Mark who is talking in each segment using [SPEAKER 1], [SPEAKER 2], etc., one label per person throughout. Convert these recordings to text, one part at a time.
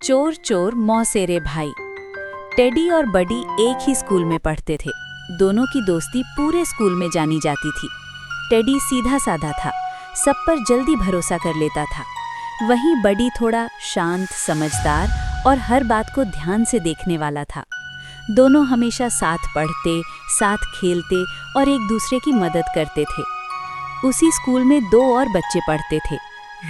[SPEAKER 1] चोर चोर मौसेरे भाई। टेडी और बडी एक ही स्कूल में पढ़ते थे। दोनों की दोस्ती पूरे स्कूल में जानी जाती थी। टेडी सीधा साधा था, सब पर जल्दी भरोसा कर लेता था। वहीं बडी थोड़ा शांत, समझदार और हर बात को ध्यान से देखने वाला था। दोनों हमेशा साथ पढ़ते, साथ खेलते और एक दूसरे की मदद करते थे। उसी स्कूल में दो और बच्चे पढ़ते थे,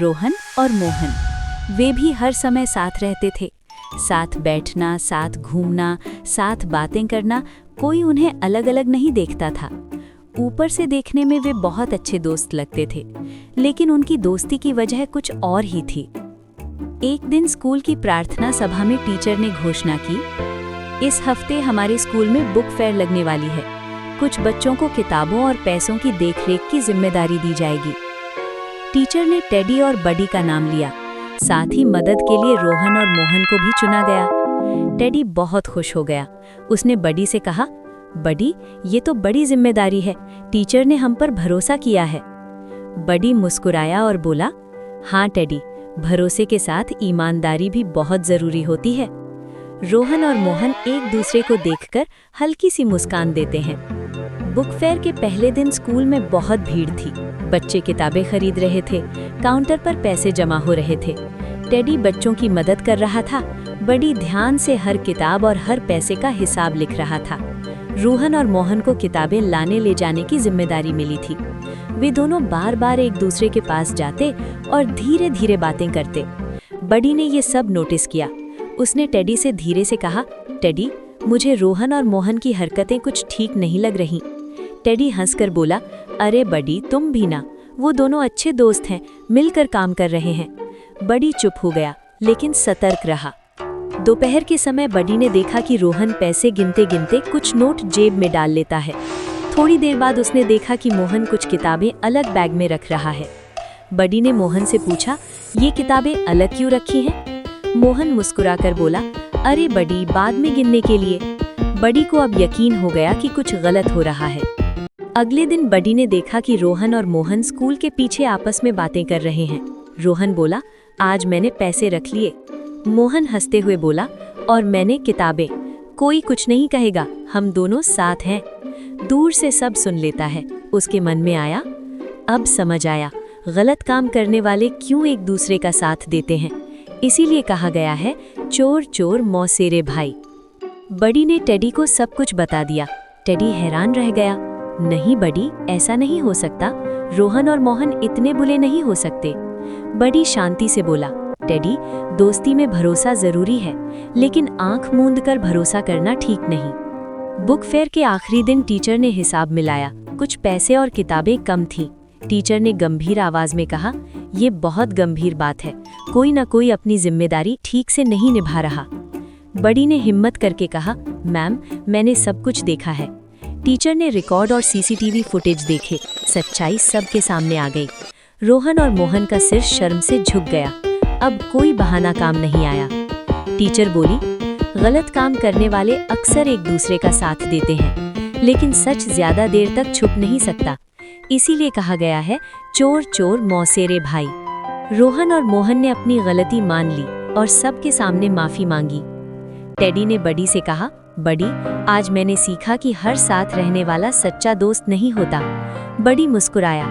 [SPEAKER 1] रोहन और मोहन। वे भी हर समय साथ रहते थे। साथ बैठना, साथ घूमना, साथ बातें करना, कोई उन्हें अलग अलग नहीं देखता था। ऊपर से देखने में वे बहुत अच्छे दोस्त लगते थे, लेकिन उनकी दोस्ती की वजह कुछ और ही थी। एक दिन स्कूल की प्रार्थना सभा में टीचर ने घोषणा की, इस हफ्ते हमारे स्कूल में बुक फेयर लगने वाली है। कुछ बच्चों को किताबों और पैसों की देखरेख की जिम्मेदारी दी जाएगी। टीचर ने टेडी और बडी का नाम लिया। साथ ही मदद के लिए रोहन और मोहन को भी चुना गया। टेडी बहुत खुश हो गया। उसने बडी से कहा, बडी, ये तो बड़ी जिम्मेदारी है। टीचर ने हम पर भरोसा किया है। बडी मुस्कुराया और बोला, हाँ टेडी, भरोसे के साथ ईमानदारी भी बहुत जरूरी होती है। रोहन और मोहन एक दूसरे को देखकर हल्की सी मुस्कान देते हैं। बुक फेयर के पहले दिन स्कूल में बहुत भीड़ थी। बच्चे किताबें खरीद रहे थे, काउंटर पर पैसे जमा हो रहे थे। टेडी बच्चों की मदद कर रहा था। बडी ध्यान से हर किताब और हर पैसे का हिसाब लिख रहा था। रोहन और मोहन को किताबें लाने ले जाने की जिम्मेदारी मिली थी। वे दोनों बार बार एक दूसरे के पास जाते और धीरे धीरे बातें करते। बडी ने ये सब नोटिस किया। उसने टेडी से धीरे से कहा, टेडी, मुझे रोहन और मोहन की हरकतें कुछ ठीक नहीं लग रही। टेडी हंसकर बोला, अरे बडी, तुम भी ना, वो दोनों अच्छे दोस्त हैं, मिलकर काम कर रहे हैं। बडी चुप हो गया, लेकिन सतर्क रहा। दोपहर के समय बडी ने देखा कि रोहन पैसे गिनते गिनते कुछ नोट जेब में डाल लेता है। थोड़ी देर बाद उसने देखा कि मोहन कुछ किताबें अलग बैग में रख रहा है। बडी ने मोहन से पूछा, ये किताबें अलग क्यों रखी हैं? मोहन मुस्कुराकर बोला, अरे बडी, बाद में गिनने के लिए। बडी को अब यकीन हो गया कि कुछ गलत हो रहा है। अगले दिन बडी ने देखा कि रोहन और मोहन स्कूल के पीछे आपस में बातें कर रहे हैं। रोहन बोला, आज मैंने पैसे रख लिए। मोहन हंसते हुए बोला, और मैंने किताबें। कोई कुछ नहीं कहेगा, हम दोनों साथ हैं। दूर से सब सुन लेता है। उसके मन में आया, अब समझ आया, गलत काम करने वाले क्यों एक दूसरे का साथ देते हैं। इसीलिए कहा गया है, चोर चोर मौसेरे भाई। बडी ने टेडी को सब कुछ बता दिया। टेडी हैरान रह गया। नहीं बडी, ऐसा नहीं हो सकता। रोहन और मोहन इतने बुरे नहीं हो सकते। बडी शांति से बोला, टेडी, दोस्ती में भरोसा जरूरी है, लेकिन आंख मूंद कर भरोसा करना ठीक नहीं। बुक फेयर के आखिरी दिन टीचर ने हिसाब मिलाया। कुछ पैसे और किताबें कम थीं। टीचर ने गंभीर आवाज में कहा, ये बहुत गंभीर बात है। कोई न कोई अपनी जिम्मेदारी ठीक से नहीं निभा रहा। बडी ने हिम्मत करके कहा, मैम, मैंने सब कुछ देखा है। टीचर ने रिकॉर्ड और सीसीटीवी फुटेज देखे। सच्चाई सबके सामने आ गई। रोहन और मोहन का सिर शर्म से झुक गया। अब कोई बहाना काम नहीं आया। टीचर बोली, गलत काम करने वाले अक्सर एक दूसरे का साथ देते हैं, लेकिन सच ज्यादा देर तक छुप नहीं सकता। इसीलिए कहा गया है, चोर चोर मौसेरे भाई। रोहन और मोहन ने अपनी गलती मान ली और सबके सामने माफी मांगी। टेडी ने बडी से कहा, बडी, आज मैंने सीखा कि हर साथ रहने वाला सच्चा दोस्त नहीं होता। बडी मुस्कुराया,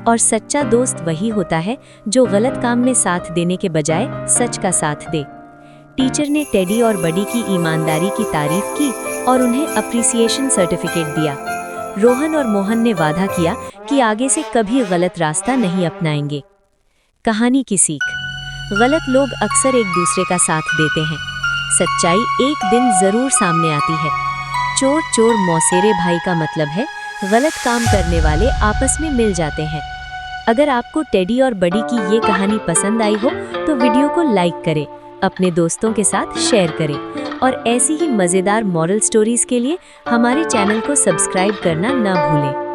[SPEAKER 1] और सच्चा दोस्त वही होता है जो गलत काम में साथ देने के बजाय सच का साथ दे। टीचर ने टेडी और बडी की ईमानदारी की तारीफ की और उन्हें अप्रिसिएशन सर्टिफिकेट दिया। रोहन और मोहन ने वादा किया कि आगे से कभी गलत रास्ता नहीं अपनाएंगे। कहानी की सीख, गलत लोग अक्सर एक दूसरे का साथ देते हैं। सच्चाई एक दिन जरूर सामने आती है। चोर चोर मौसेरे भाई का मतलब है, गलत काम करने वाले आपस में मिल जाते हैं। अगर आपको टेडी और बडी की ये कहानी पसंद आई हो तो वीडियो को लाइक करें, अपने दोस्तों के साथ शेयर करें और ऐसी ही मज़ेदार मॉरल स्टोरीज के लिए हमारे चैनल को सब्सक्राइब करना ना भूलें।